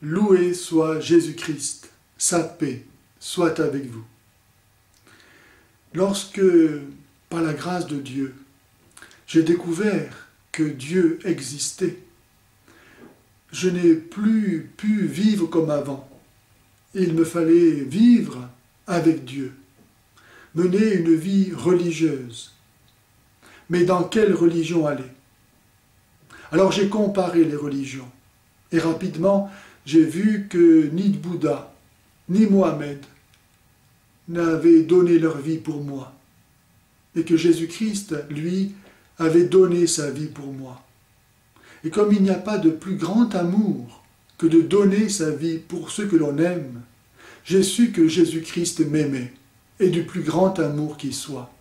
Loué soit Jésus-Christ, sa paix soit avec vous. Lorsque, par la grâce de Dieu, j'ai découvert que Dieu existait, je n'ai plus pu vivre comme avant. Il me fallait vivre avec Dieu, mener une vie religieuse. Mais dans quelle religion aller? Alors j'ai comparé les religions, et rapidement j'ai vu que ni Bouddha, ni Mohamed n'avaient donné leur vie pour moi, et que Jésus-Christ, lui, avait donné sa vie pour moi. Et comme il n'y a pas de plus grand amour que de donner sa vie pour ceux que l'on aime, j'ai su que Jésus-Christ m'aimait, et du plus grand amour qui soit.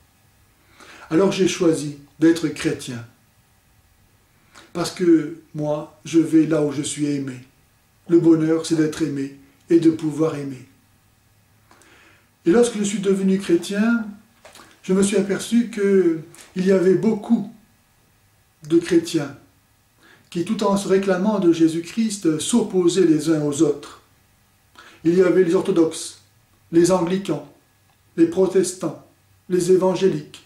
Alors j'ai choisi d'être chrétien, parce que moi, je vais là où je suis aimé. Le bonheur, c'est d'être aimé et de pouvoir aimer. Et lorsque je suis devenu chrétien, je me suis aperçu qu'il y avait beaucoup de chrétiens qui, tout en se réclamant de Jésus-Christ, s'opposaient les uns aux autres. Il y avait les orthodoxes, les anglicans, les protestants, les évangéliques,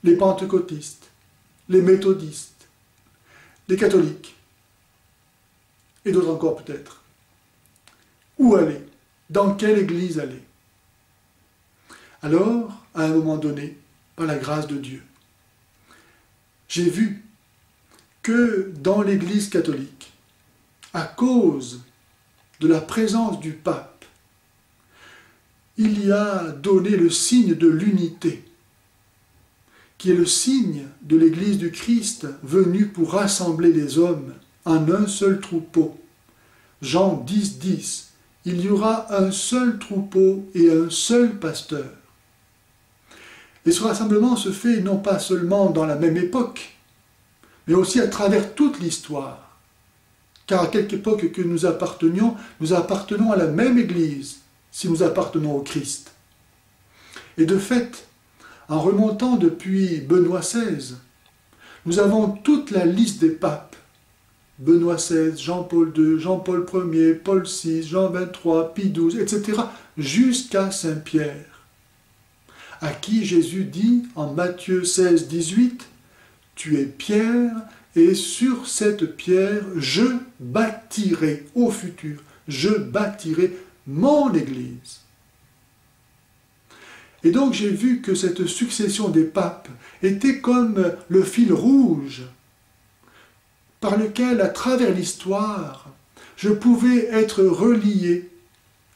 les pentecôtistes, les méthodistes, les catholiques, et d'autres encore peut-être. Où aller? Dans quelle église aller? Alors, à un moment donné, par la grâce de Dieu, j'ai vu que dans l'église catholique, à cause de la présence du pape, il y a donné le signe de l'unité, qui est le signe de l'église du Christ venu pour rassembler les hommes en un seul troupeau. Jean 10, 10. Il y aura un seul troupeau et un seul pasteur. Et ce rassemblement se fait non pas seulement dans la même époque, mais aussi à travers toute l'histoire. Car à quelque époque que nous appartenons à la même Église, si nous appartenons au Christ. Et de fait, en remontant depuis Benoît XVI, nous avons toute la liste des papes. Benoît XVI, Jean-Paul II, Jean-Paul Ier, Paul VI, Jean XXIII, Pie XII, etc., jusqu'à Saint-Pierre, à qui Jésus dit en Matthieu 16, 18, « Tu es Pierre, et sur cette pierre, je bâtirai au futur, je bâtirai mon Église. » Et donc j'ai vu que cette succession des papes était comme le fil rouge par lequel, à travers l'histoire, je pouvais être relié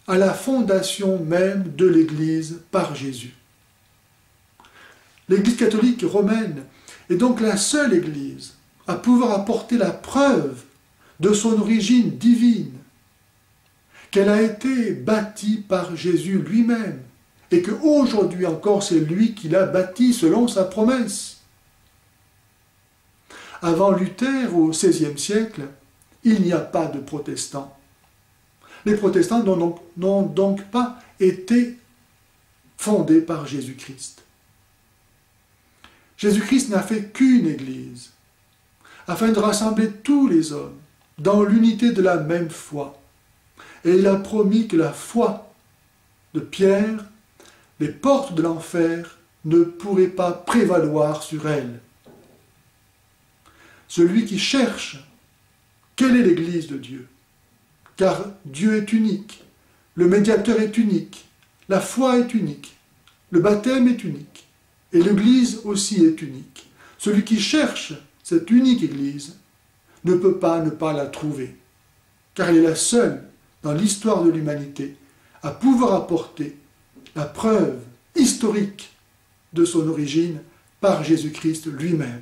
à la fondation même de l'Église par Jésus. L'Église catholique romaine est donc la seule Église à pouvoir apporter la preuve de son origine divine, qu'elle a été bâtie par Jésus lui-même, et qu'aujourd'hui encore c'est lui qui l'a bâtie selon sa promesse. Avant Luther, au XVIe siècle, il n'y a pas de protestants. Les protestants n'ont donc pas été fondés par Jésus-Christ. Jésus-Christ n'a fait qu'une Église, afin de rassembler tous les hommes dans l'unité de la même foi. Et il a promis que la foi de Pierre, les portes de l'enfer ne pourraient pas prévaloir sur elle. Celui qui cherche, quelle est l'Église de Dieu? Car Dieu est unique, le médiateur est unique, la foi est unique, le baptême est unique, et l'Église aussi est unique. Celui qui cherche cette unique Église ne peut pas ne pas la trouver, car elle est la seule dans l'histoire de l'humanité à pouvoir apporter la preuve historique de son origine par Jésus-Christ lui-même.